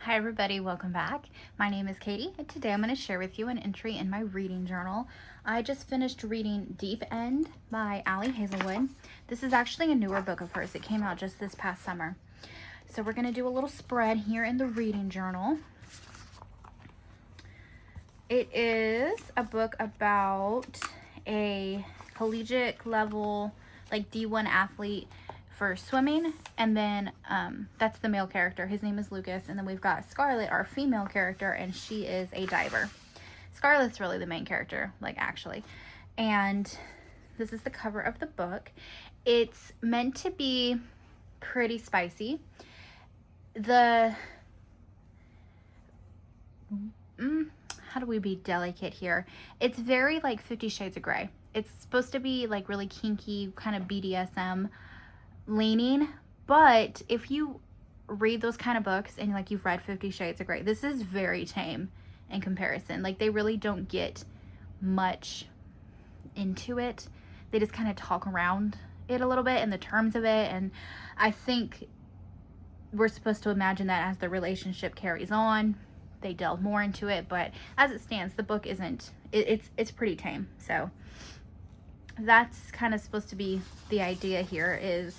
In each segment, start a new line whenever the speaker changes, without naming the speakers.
Hi everybody, welcome back. My name is Katie and today I'm going to share with you an entry in my reading journal. I just finished reading Deep End by Ali Hazelwood. This is actually a newer book of hers. It came out just this past summer. So we're going to do a little spread here in the reading journal. It is a book about a collegiate level, like D1 athlete for swimming, and then that's the male character. His name is Lucas, and then we've got Scarlett, our female character, and she is a diver. Scarlett's really the main character, like actually. And this is the cover of the book. It's meant to be pretty spicy. How do we be delicate here? It's very like 50 Shades of Grey. It's supposed to be like really kinky, kind of BDSM leaning, but if you read those kind of books and like you've read 50 Shades of Grey, this is very tame in comparison. Like they really don't get much into it. They just kind of talk around it a little bit and the terms of it, and I think we're supposed to imagine that as the relationship carries on they delve more into it, but as it stands the book isn't. It's pretty tame. So that's kind of supposed to be the idea here, is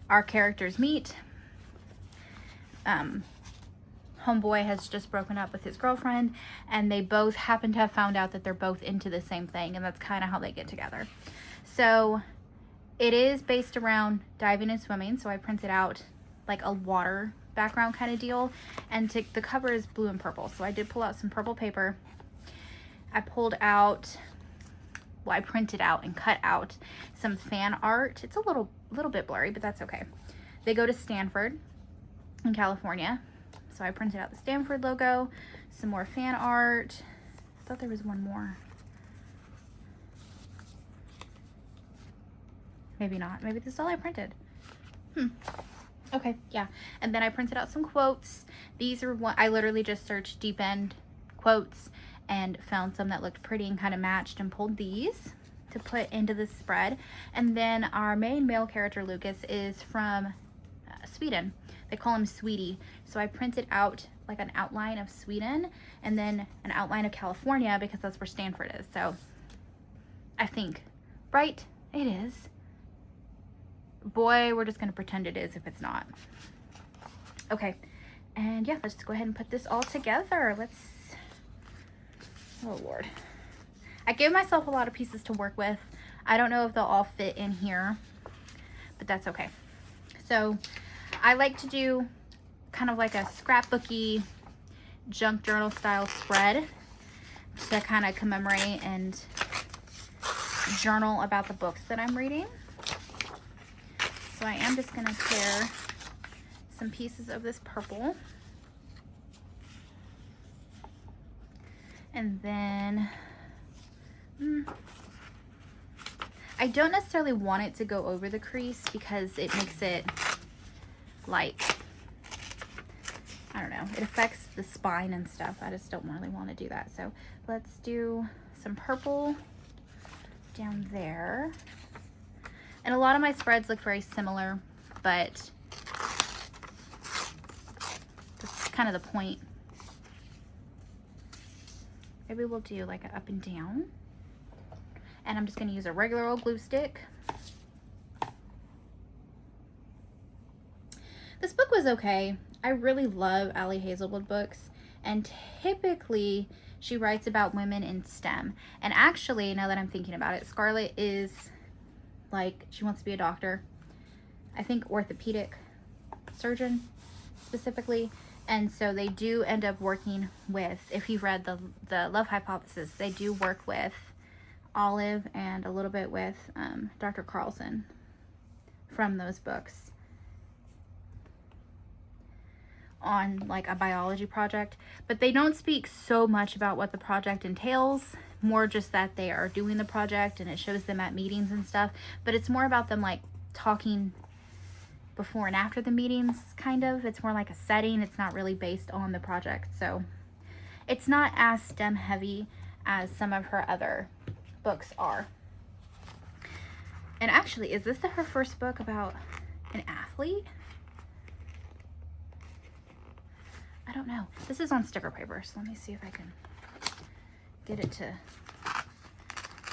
our characters meet. Homeboy has just broken up with his girlfriend, and they both happen to have found out that they're both into the same thing, and that's kind of how they get together. So it is based around diving and swimming, so I printed out like a water background kind of deal, and the cover is blue and purple, so I did pull out some purple paper. I printed out and cut out some fan art. It's a little bit blurry, but that's okay. They go to Stanford in California, so I printed out the Stanford logo, some more fan art. I thought there was one more. Maybe not. Maybe this is all I printed. Okay, yeah. And then I printed out some quotes. These are what I literally just searched Deep End quotes and found some that looked pretty and kind of matched, and pulled these to put into the spread. And then our main male character, Lucas, is from Sweden. They call him Sweetie. So I printed out like an outline of Sweden and then an outline of California, because that's where Stanford is. So I think, right? It is. Boy, we're just going to pretend it is if it's not. Okay. And yeah, let's go ahead and put this all together. Oh Lord. I gave myself a lot of pieces to work with. I don't know if they'll all fit in here, but that's okay. So I like to do kind of like a scrapbooky junk journal style spread to kind of commemorate and journal about the books that I'm reading. So I am just going to tear some pieces of this purple. And then I don't necessarily want it to go over the crease, because it makes it like, I don't know, it affects the spine and stuff. I just don't really want to do that. So let's do some purple down there. And a lot of my spreads look very similar, but that's kind of the point. Maybe we'll do like an up and down. And I'm just going to use a regular old glue stick. This book was okay. I really love Ali Hazelwood books, and typically she writes about women in STEM. And actually, now that I'm thinking about it, Scarlett is like, she wants to be a doctor. I think orthopedic surgeon specifically. And so they do end up working with, if you've read the Love Hypothesis, they do work with Olive and a little bit with Dr. Carlson from those books on like a biology project. But they don't speak so much about what the project entails, more just that they are doing the project and it shows them at meetings and stuff. But it's more about them like talking before and after the meetings, kind of. It's more like a setting. It's not really based on the project. So it's not as STEM heavy as some of her other books are. And actually, is this her first book about an athlete? I don't know. This is on sticker paper, so let me see if I can get it to,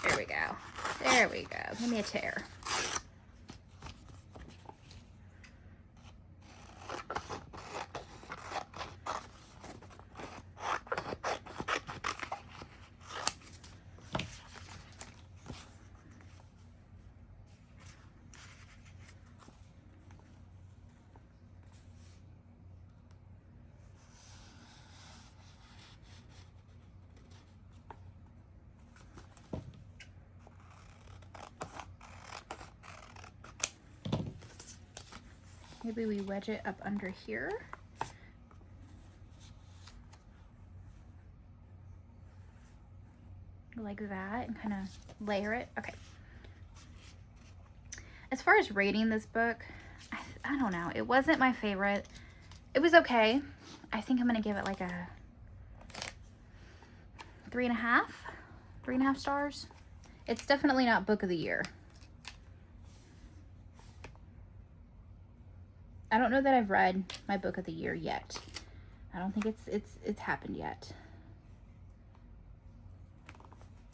there we go. There we go. Give me a tear. Maybe we wedge it up under here. Like that, and kind of layer it. Okay. As far as rating this book, I don't know. It wasn't my favorite. It was okay. I think I'm going to give it like a 3.5 stars. It's definitely not book of the year. I don't know that I've read my book of the year yet. I don't think it's happened yet.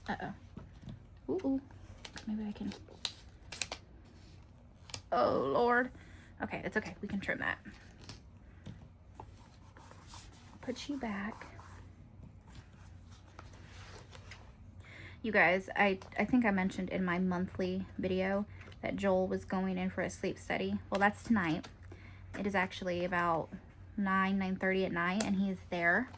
Uh-oh. Ooh. Maybe I can. Oh, Lord. Okay, it's okay. We can trim that. Put you back. You guys, I think I mentioned in my monthly video that Joel was going in for a sleep study. Well, that's tonight. It is actually about 9:30 at night, and he's there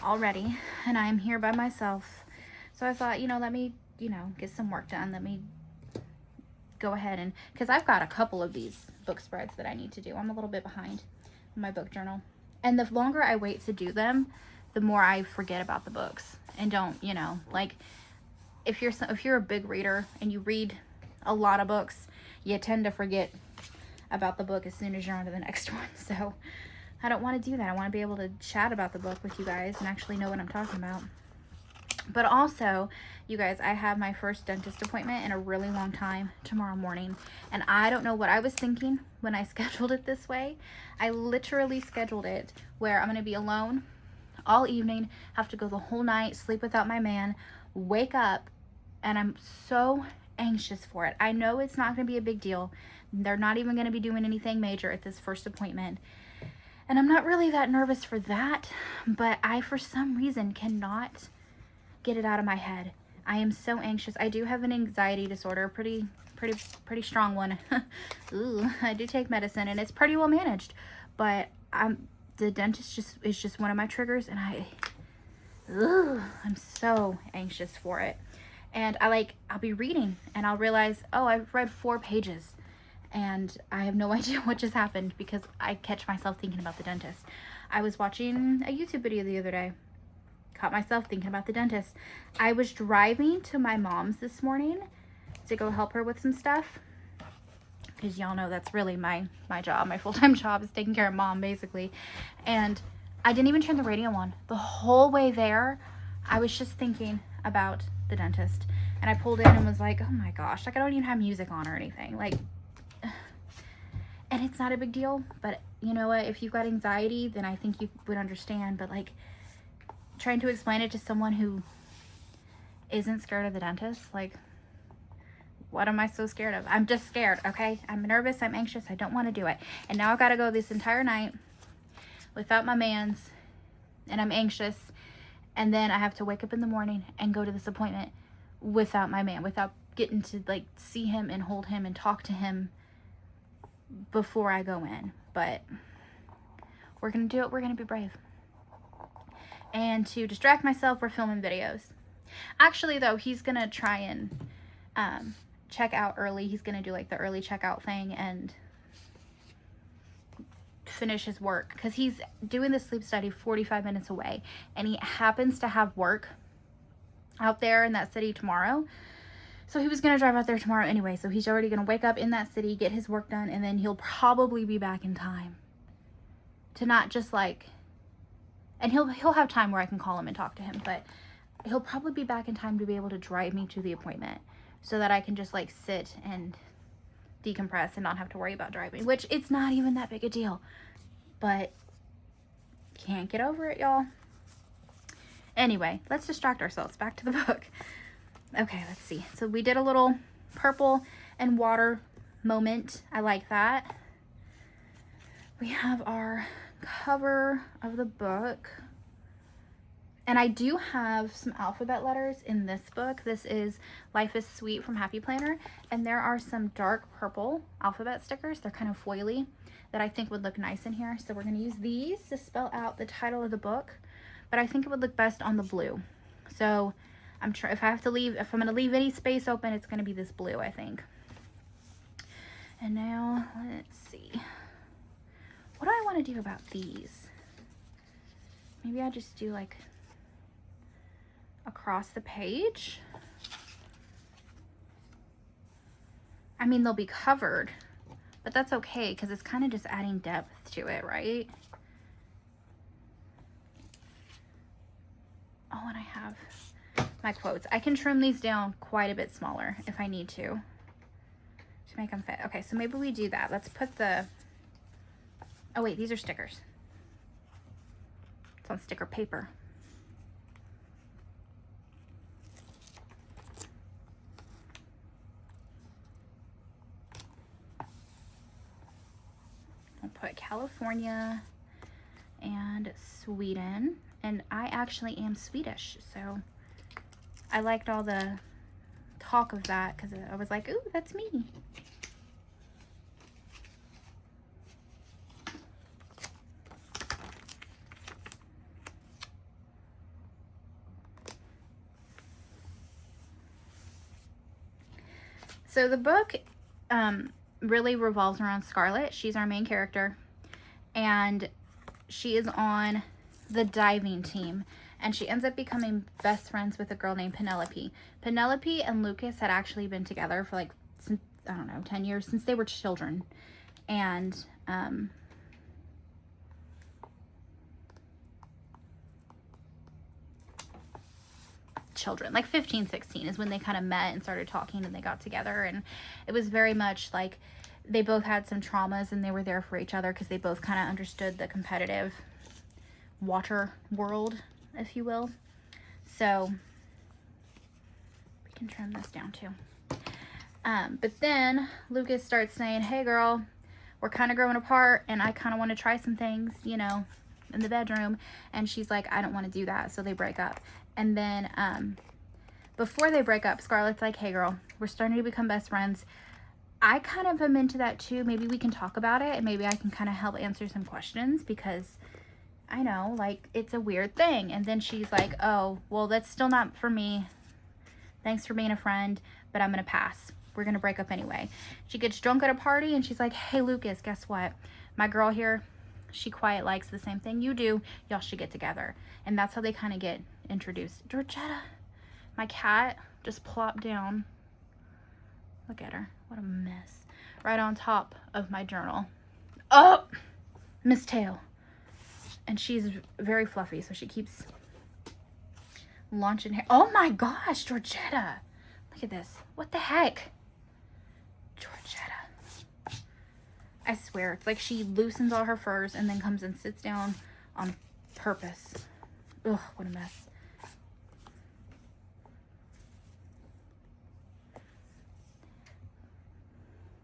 already, and I'm here by myself. So I thought, you know, let me, you know, get some work done. Let me go ahead and, because I've got a couple of these book spreads that I need to do. I'm a little bit behind in my book journal. And the longer I wait to do them, the more I forget about the books and don't, you know, like if you're a big reader and you read a lot of books, you tend to forget about the book as soon as you're on to the next one. So I don't want to do that. I want to be able to chat about the book with you guys and actually know what I'm talking about. But also, you guys, I have my first dentist appointment in a really long time tomorrow morning. And I don't know what I was thinking when I scheduled it this way. I literally scheduled it where I'm going to be alone all evening, have to go the whole night, sleep without my man, wake up, and I'm so anxious for it. I know it's not going to be a big deal. They're not even going to be doing anything major at this first appointment. And I'm not really that nervous for that, but I, for some reason, cannot get it out of my head. I am so anxious. I do have an anxiety disorder, pretty strong one. Ooh, I do take medicine and it's pretty well managed, but the dentist is just one of my triggers, and I'm so anxious for it. And I'll be reading and I'll realize, oh, I've read 4 pages and I have no idea what just happened because I catch myself thinking about the dentist. I was watching a YouTube video the other day, caught myself thinking about the dentist. I was driving to my mom's this morning to go help her with some stuff, because y'all know that's really my job. My full-time job is taking care of mom, basically. And I didn't even turn the radio on. The whole way there, I was just thinking about the dentist. And I pulled in and was like, oh my gosh, like I don't even have music on or anything. Like, and it's not a big deal, but you know what? If you've got anxiety, then I think you would understand. But like, trying to explain it to someone who isn't scared of the dentist, like, what am I so scared of? I'm just scared, okay? I'm nervous, I'm anxious, I don't want to do it. And now I've got to go this entire night without my mans, and I'm anxious. And then I have to wake up in the morning and go to this appointment without my man, without getting to like see him and hold him and talk to him before I go in. But we're going to do it. We're going to be brave. And to distract myself, we're filming videos. Actually, though, he's going to try and check out early. He's going to do like the early checkout thing and finish his work, because he's doing the sleep study 45 minutes away, and he happens to have work out there in that city tomorrow. So he was going to drive out there tomorrow anyway. So he's already going to wake up in that city, get his work done, and then he'll probably be back in time to not just like, and he'll have time where I can call him and talk to him, but he'll probably be back in time to be able to drive me to the appointment so that I can just like sit and decompress and not have to worry about driving, which it's not even that big a deal. But Can't get over it, y'all. Anyway, let's distract ourselves. Back to the book. Okay, let's see. So we did a little purple and water moment. I like that. We have our cover of the book. And I do have some alphabet letters in this book. This is Life is Sweet from Happy Planner. And there are some dark purple alphabet stickers. They're kind of foily that I think would look nice in here. So we're going to use these to spell out the title of the book. But I think it would look best on the blue. So if I'm going to leave any space open, it's going to be this blue, I think. And now, let's see. What do I want to do about these? Maybe I just do like across the page. I mean, they'll be covered, but that's okay because it's kind of just adding depth to it, right? Oh, and I have my quotes. I can trim these down quite a bit smaller if I need to make them fit. Okay, so maybe we do that. Let's put the, oh wait, these are stickers. It's on sticker paper. I'll put California and Sweden. And I actually am Swedish, so I liked all the talk of that because I was like, ooh, that's me. So the book really revolves around Scarlett. She's our main character, and she is on the diving team, and she ends up becoming best friends with a girl named Penelope. Penelope and Lucas had actually been together for like, since, I don't know, 10 years, since they were children. And children, like 15, 16 is when they kind of met and started talking and they got together. And it was very much like they both had some traumas and they were there for each other because they both kind of understood the competitive water world, if you will. So we can trim this down too. But then Lucas starts saying, hey girl, we're kind of growing apart and I kind of want to try some things, you know, in the bedroom. And she's like, I don't want to do that. So they break up. And then before they break up, Scarlett's like, hey girl, we're starting to become best friends. I kind of am into that too. Maybe we can talk about it and maybe I can kind of help answer some questions because I know, like, it's a weird thing. And then she's like, oh, well, that's still not for me. Thanks for being a friend, but I'm going to pass. We're going to break up anyway. She gets drunk at a party and she's like, hey, Lucas, guess what? My girl here, she quite likes the same thing you do. Y'all should get together. And that's how they kind of get introduced. Georgetta, my cat, just plopped down. Look at her. What a mess. Right on top of my journal. Oh, Miss Tail. And she's very fluffy, so she keeps launching hair. Oh my gosh, Georgetta. Look at this. What the heck? Georgetta. I swear, it's like she loosens all her furs and then comes and sits down on purpose. Ugh, what a mess.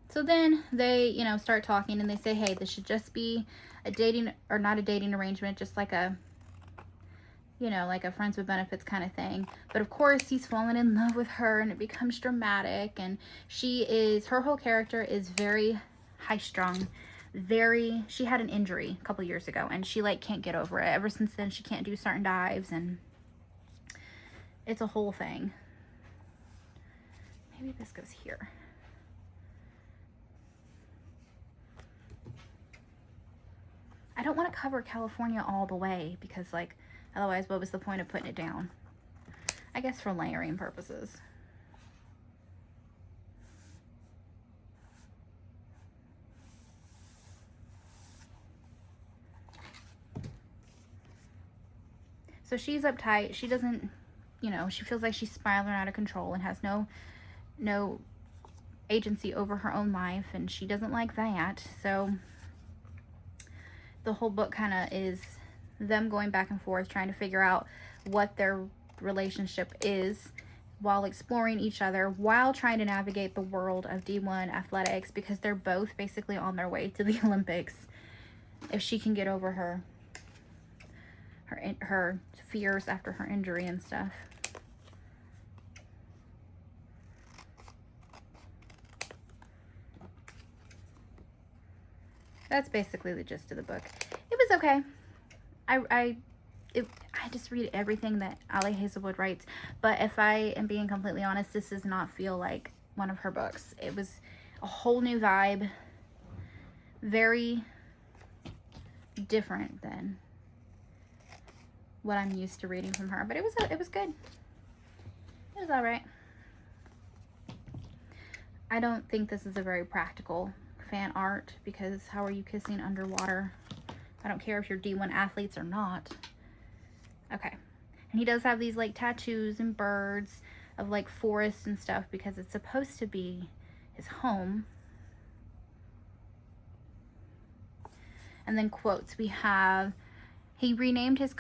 So then they, you know, start talking and they say, hey, this should just be a dating, or not a dating arrangement, just like a, you know, like a friends with benefits kind of thing. But of course he's fallen in love with her and it becomes dramatic. And her whole character is very high strung. She had an injury a couple years ago and she like can't get over it. Ever since then she can't do certain dives and it's a whole thing. Maybe this goes here. I don't want to cover California all the way because, like, otherwise what was the point of putting it down? I guess for layering purposes. So she's uptight. She doesn't, you know, she feels like she's spiraling out of control and has no agency over her own life, and she doesn't like that. So the whole book kind of is them going back and forth, trying to figure out what their relationship is while exploring each other, while trying to navigate the world of D1 athletics, because they're both basically on their way to the Olympics. If she can get over her fears after her injury and stuff. That's basically the gist of the book. It was okay. I just read everything that Ali Hazelwood writes, but if I am being completely honest, this does not feel like one of her books. It was a whole new vibe, very different than what I'm used to reading from her, but it was good. It was all right. I don't think this is a very practical fan art, because how are you kissing underwater? I don't care if you're D1 athletes or not. Okay. And he does have these like tattoos and birds of like forests and stuff, because it's supposed to be his home. And then quotes. We have, he renamed his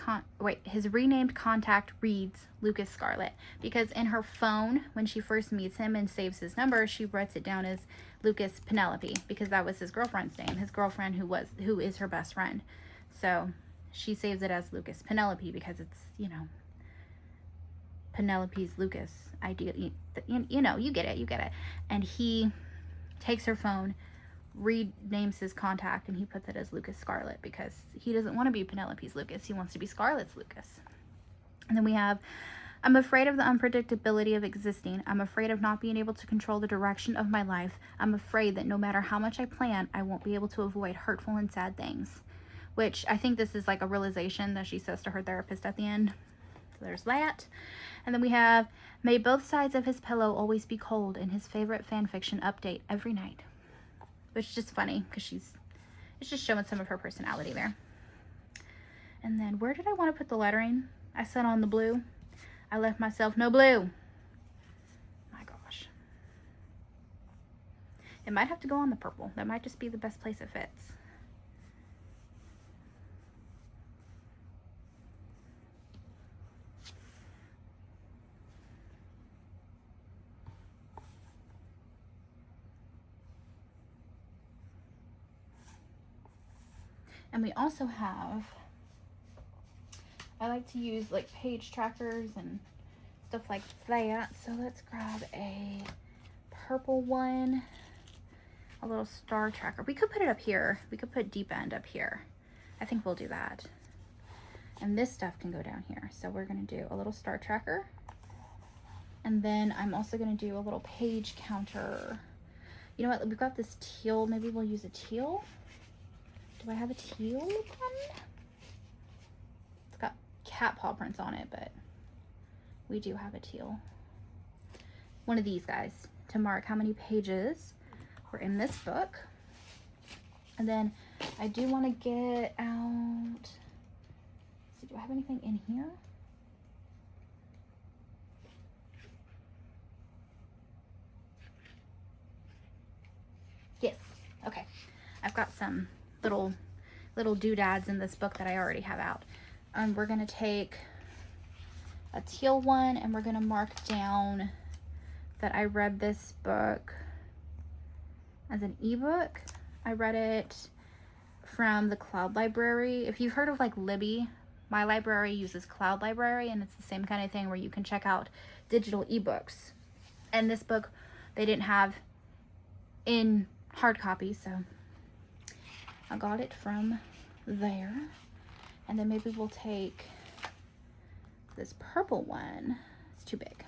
renamed contact reads Lucas Scarlett, because in her phone, when she first meets him and saves his number, she writes it down as Lucas Penelope, because that was his girlfriend's name, his girlfriend who is her best friend. So she saves it as Lucas Penelope because it's, you know, Penelope's Lucas idea. You know, you get it. And he takes her phone, renames his contact, and he puts it as Lucas Scarlett, because he doesn't want to be Penelope's Lucas. He wants to be Scarlett's Lucas. And then we have, I'm afraid of the unpredictability of existing. I'm afraid of not being able to control the direction of my life. I'm afraid that no matter how much I plan, I won't be able to avoid hurtful and sad things. Which I think this is like a realization that she says to her therapist at the end. So there's that. And then we have, may both sides of his pillow always be cold, in his favorite fan fiction update every night. Which is just funny, because it's just showing some of her personality there. And then where did I want to put the lettering? I said on the blue. I left myself no blue. My gosh. It might have to go on the purple. That might just be the best place it fits. And we also have, I like to use like page trackers and stuff like that. So let's grab a purple one, a little star tracker. We could put it up here. We could put deep end up here. I think we'll do that. And this stuff can go down here. So we're gonna do a little star tracker. And then I'm also gonna do a little page counter. You know what, we've got this teal. Maybe we'll use a teal. Do I have a teal one? It's got cat paw prints on it, but we do have a teal. One of these guys to mark how many pages were in this book. And then I do want to get out, let's see, do I have anything in here? Yes, okay. I've got some little doodads in this book that I already have out. We're gonna take a teal one, and we're gonna mark down that I read this book as an ebook. I read it from the Cloud Library. If you've heard of like Libby, my library uses Cloud Library, and it's the same kind of thing where you can check out digital ebooks. And this book they didn't have in hard copy, so I got it from there. And then maybe we'll take this purple one. It's too big.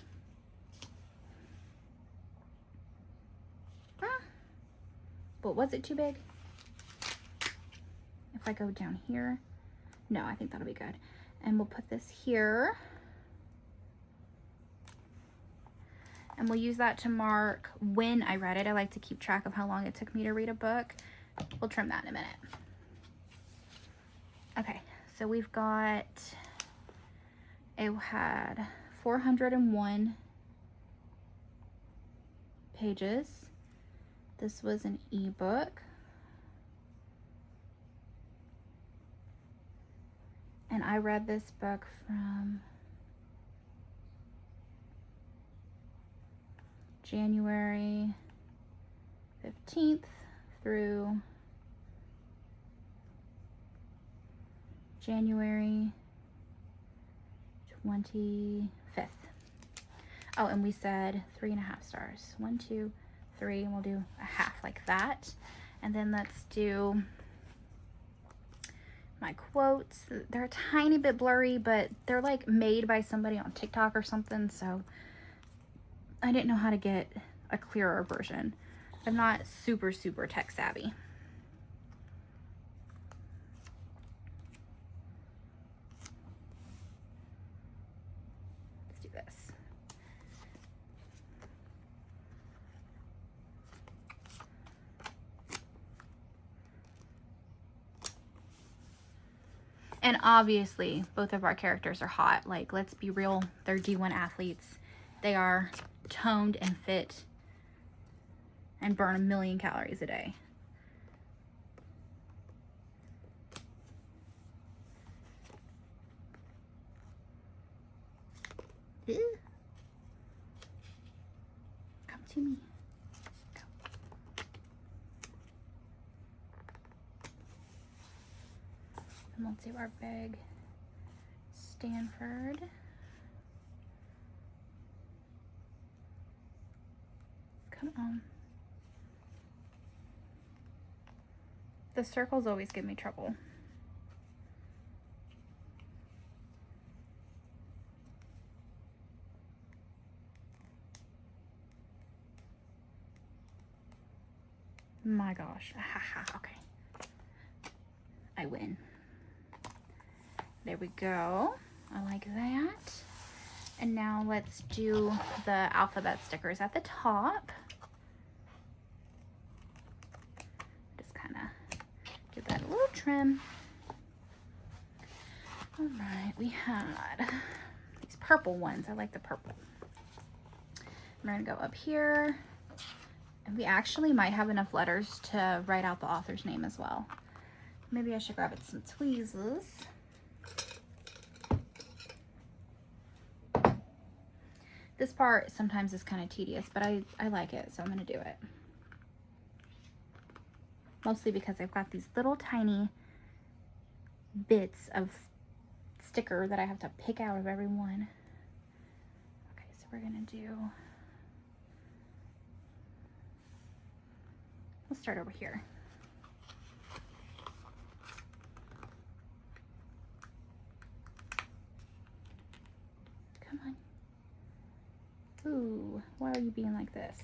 But was it too big? If I go down here, no, I think that'll be good. And we'll put this here. And we'll use that to mark when I read it. I like to keep track of how long it took me to read a book. We'll trim that in a minute. Okay, so we've got, it had 401 pages. This was an ebook. And I read this book from January 15th through January 25th. Oh, and we said 3.5 stars. 1, 2, 3, and we'll do a half like that. And then let's do my quotes. They're a tiny bit blurry, but they're like made by somebody on TikTok or something, so I didn't know how to get a clearer version. I'm not super tech savvy. Let's do this. And obviously, both of our characters are hot. Like, let's be real, they're D1 athletes. They are toned and fit and burn 1,000,000 calories a day. Ew. Come to me. Go. And let's do our big Stanford. Come on. The circles always give me trouble. My gosh. Okay. I win. There we go. I like that. And now let's do the alphabet stickers at the top. Just kind of give that a little trim. All right, we had these purple ones. I like the purple. We're gonna go up here. And we actually might have enough letters to write out the author's name as well. Maybe I should grab it some tweezers. This part sometimes is kind of tedious, but I like it, so I'm gonna do it. Mostly because I've got these little tiny bits of sticker that I have to pick out of every one. Okay, so we're gonna do, let's start over here. Come on. Ooh, why are you being like this?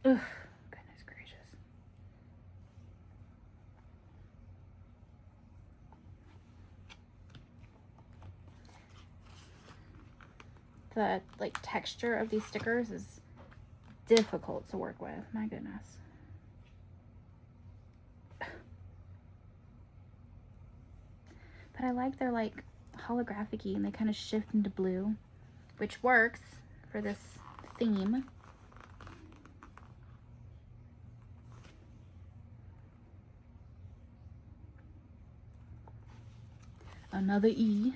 Ugh, goodness gracious. The like texture of these stickers is difficult to work with. My goodness. But I like they're like holographic-y and they kind of shift into blue, which works for this theme. Another E.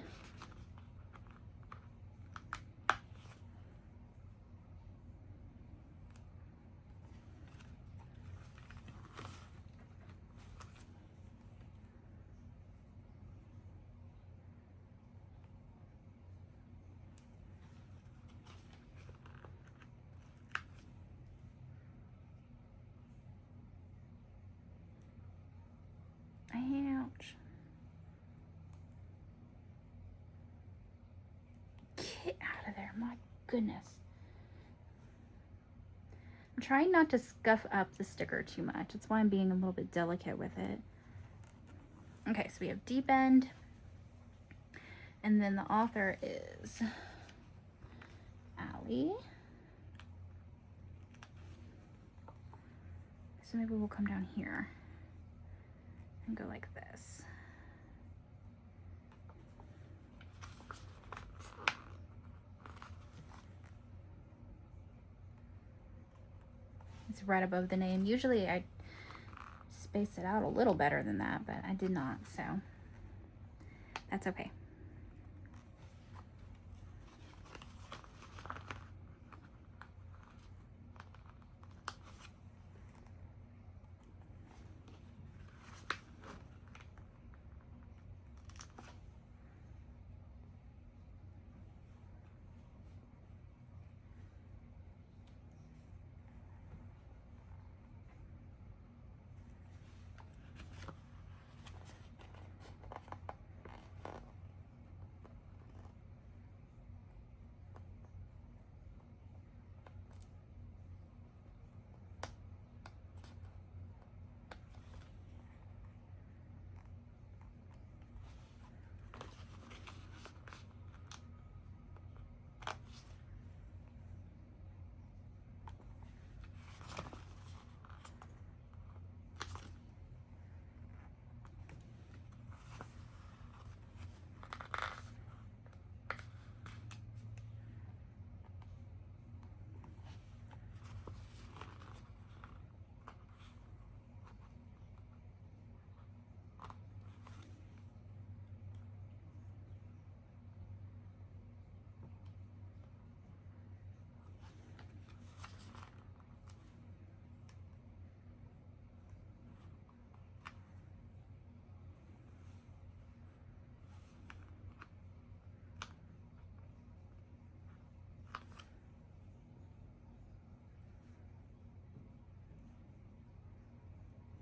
Ouch. Get out of there, my goodness. I'm trying not to scuff up the sticker too much. That's why I'm being a little bit delicate with it. Okay, so we have deep end. And then the author is Ali. So maybe we'll come down here and go like this. It's right above the name. Usually I spaced it out a little better than that, but I did not, so that's okay.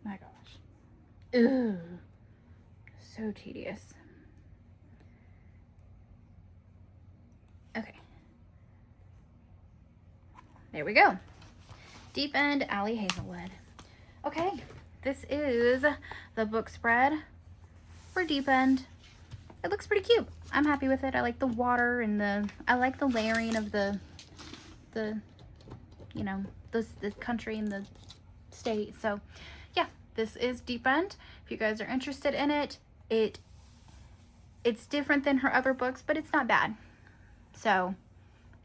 My gosh. Ooh. So tedious. Okay. There we go. Deep End Ali Hazelwood. Okay. This is the book spread for Deep End. It looks pretty cute. I'm happy with it. I like the water and I like the layering of the you know, the country and the state. So yeah, this is Deep End. If you guys are interested in it, it's different than her other books, but it's not bad. So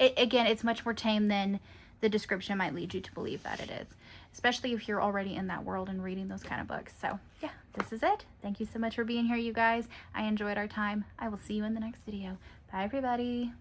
again, it's much more tame than the description might lead you to believe that it is, especially if you're already in that world and reading those kind of books. So yeah, this is it. Thank you so much for being here, you guys. I enjoyed our time. I will see you in the next video. Bye, everybody.